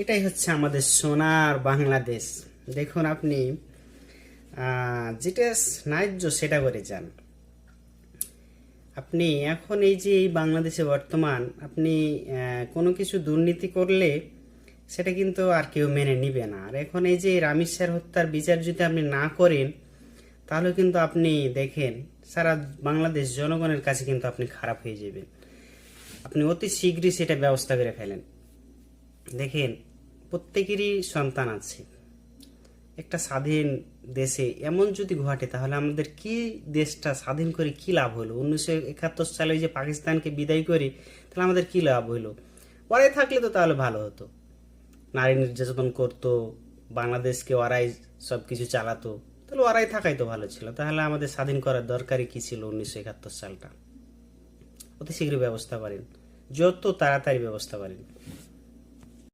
এটাই হচ্ছে আমাদের সোনার বাংলাদেশ। দেখুন আপনি যেটা ন্যায্য সেটা করে যান। আপনি এখন এই যে এই বাংলাদেশে বর্তমান আপনি কোনো কিছু দুর্নীতি করলে সেটা কিন্তু আর কেউ মেনে নিবে না। আর এখন এই যে রামিজ স্যার হত্যার বিচার যদি আপনি না করেন তাহলে কিন্তু আপনি দেখেন সারা বাংলাদেশ জনগণের কাছে কিন্তু আপনি খারাপ হয়ে যাবেন। আপনি অতি শীঘ্রই সেটা ব্যবস্থা করে ফেলেন। দেখেন প্রত্যেকেরই সন্তান আছে। একটা স্বাধীন দেশে এমন যদি ঘটে তাহলে আমাদের কি দেশটা স্বাধীন করে কি লাভ হলো? 1971 সালে যে পাকিস্তানকে বিদায় করি তাহলে আমাদের কি লাভ হলো? ওরাই থাকলে তো তাহলে ভালো হতো। নারী নির্যাতন করতো, বাংলাদেশকে ওরাই সব কিছু চালাতো, তাহলে ওরাই থাকাই তো ভালো ছিল। তাহলে আমাদের স্বাধীন করার দরকারই কি ছিল 1971 সালটা? অতি শীঘ্রই ব্যবস্থা করেন, যত তাড়াতাড়ি ব্যবস্থা করেন।